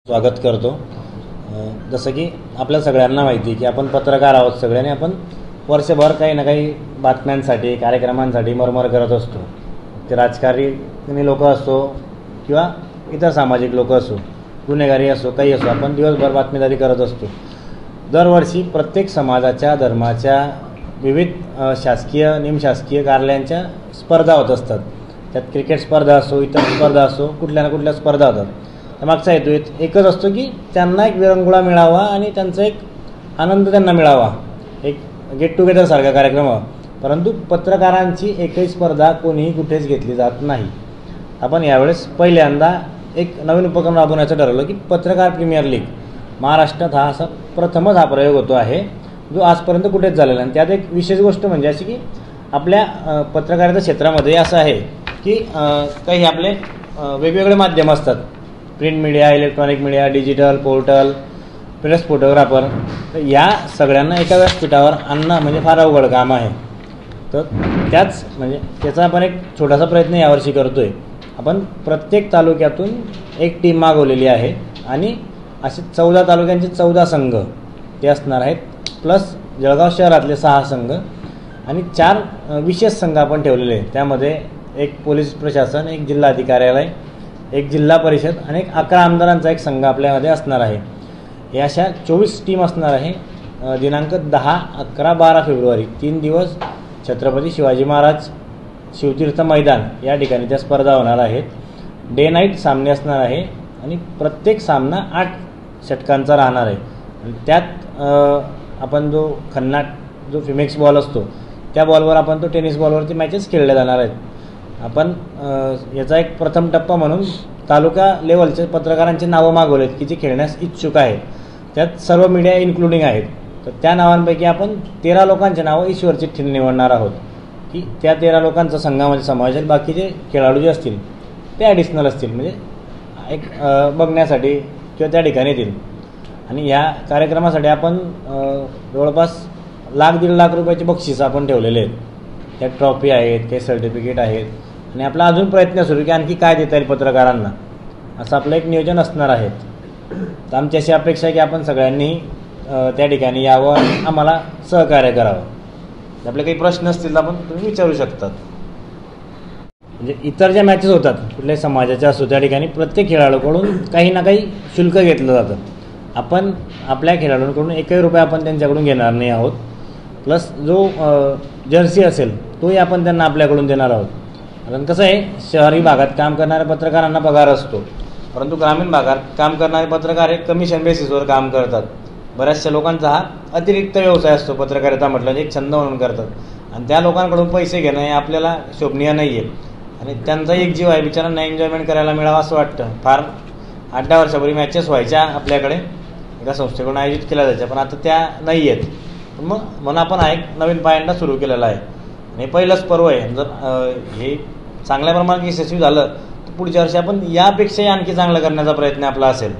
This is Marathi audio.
स्वागत करतो। जसं की आपल्या सगळ्यांना माहिती आहे की आपण पत्रकार आहोत सगळ्यांनी, आपण वर्षभर काही ना काही बातम्यांसाठी कार्यक्रमांसाठी मरमर करत असतो। ते राजकारणी लोक असो किंवा इतर सामाजिक लोक असो, गुन्हेगारी असो, काही असो, आपण दिवसभर बातमीदारी करत असतो। दरवर्षी प्रत्येक समाजाच्या धर्माच्या विविध शासकीय निमशासकीय कार्यालयांच्या स्पर्धा होत असतात। त्यात क्रिकेट स्पर्धा असो, इतर स्पर्धा असो, कुठल्या ना कुठल्या स्पर्धा होतात। मागचा हेतू एकच असतो की त्यांना एक विरंगुळा मिळावा आणि त्यांचा एक आनंद त्यांना मिळावा, एक गेट टुगेदर सारखा कार्यक्रम। परंतु पत्रकारांची एकही स्पर्धा कोणीही कुठेच घेतली जात नाही। आपण यावेळेस पहिल्यांदा एक नवीन उपक्रम राबवण्याचं ठरवलं की पत्रकार प्रीमियर लीग महाराष्ट्रात हा असा प्रथमच हा प्रयोग होतो आहे जो आजपर्यंत कुठेच झालेला नाही। त्यात एक विशेष गोष्ट म्हणजे अशी की आपल्या पत्रकारिता क्षेत्रामध्ये असं आहे की काही आपले वेगवेगळे माध्यम असतात, print media, electronic media, digital portal, press photographer. तर या सगळ्यांना एका व्यासपीठावर आणणं म्हणजे फार अवघड काम आहे। तर त्याच म्हणजे त्याचा आपण एक छोटासा प्रयत्न यावर्षी करतो आहे। आपण प्रत्येक तालुक्यातून एक टीम मागवलेली आहे आणि असे 14 तालुक्यांचे 14 संघ ते असणार आहेत, प्लस जळगाव शहरातले 6 संघ आणि 4 विशेष संघ आपण ठेवलेले आहेत। त्यामध्ये एक पोलीस प्रशासन, एक जिल्हाधिकार्यालय, एक जिल्हा परिषद आणि एक 11 आमदारांचा एक संघ आपल्यामध्ये असणार आहे। या अशा 24 टीम असणार आहे। दिनांक 10, 11, 12 फेब्रुवारी 3 दिवस छत्रपती शिवाजी महाराज शिवतीर्थ मैदान या ठिकाणी त्या स्पर्धा होणार आहेत। डे नाईट सामने असणार आहे आणि प्रत्येक सामना 8 षटकांचा राहणार आहे। आणि त्यात आपण जो खन्नाट जो फिमेक्स बॉल असतो त्या बॉलवर आपण तो टेनिस बॉलवरती मॅचेस खेळल्या जाणार आहेत। आपण याचा एक प्रथम टप्पा म्हणून तालुका लेवलचे पत्रकारांची नावं मागवलेत की जे खेळण्यास इच्छुक आहेत। त्यात सर्व मीडिया इन्क्लुडिंग आहेत। तर त्या नावांपैकी आपण 13 लोकांचे नावं ईश्वर चिठ्ठीने निवडणार आहोत की त्या 13 लोकांचा संघामध्ये समावेश आहे। बाकीचे खेळाडू जे असतील ते ॲडिशनल असतील, म्हणजे एक बघण्यासाठी किंवा त्या ठिकाणी येतील। आणि या कार्यक्रमासाठी आपण जवळपास 1,00,000-1.5 लाख रुपयाचे बक्षीस आपण ठेवलेले आहेत। त्यात ट्रॉफी आहेत, काही सर्टिफिकेट आहेत आणि आपला अजून प्रयत्न सुरू की आणखी काय देता येईल पत्रकारांना, असं आपलं एक नियोजन असणार आहे। तर आमची अशी अपेक्षा आहे की आपण सगळ्यांनी त्या ठिकाणी यावं आणि आम्हाला सहकार्य करावं। आपले काही प्रश्न असतील तर आपण तुम्ही विचारू शकतात। म्हणजे इतर ज्या मॅचेस होतात कुठल्याही समाजाच्या असो त्या ठिकाणी प्रत्येक खेळाडूकडून काही ना काही शुल्क घेतलं जातं। आपण आपल्या खेळाडूंकडून एकही रुपया आपण त्यांच्याकडून घेणार नाही आहोत। प्लस जो जर्सी असेल तोही आपण त्यांना आपल्याकडून देणार आहोत। कारण कसं आहे, शहरी भागात काम करणाऱ्या पत्रकारांना पगार असतो, परंतु ग्रामीण भागात काम करणारे पत्रकार हे कमिशन बेसिसवर काम करतात। बऱ्याचशा लोकांचा हा अतिरिक्त व्यवसाय असतो, पत्रकारिता म्हटलं एक छंद म्हणून करतात आणि त्या लोकांकडून पैसे घेणं हे आपल्याला शोभनीय नाही आहे। आणि त्यांचा एक जीव आहे, बिचारांना एन्जॉयमेंट करायला मिळावं असं वाटतं। फार 8-10 वर्षापूर्वी मॅचेस व्हायच्या आपल्याकडे, एका संस्थेकडून आयोजित केल्या जायच्या, पण आता त्या नाही आहेत। मग म्हणून आपण हा एक नवीन पायंडा सुरू केलेला आहे आणि पहिलंच पर्व आहे। जर हे चांगल्या प्रमाणात यशस्वी झालं तर पुढच्या वर्षी आपण यापेक्षाही आणखी चांगलं करण्याचा प्रयत्न आपला असेल।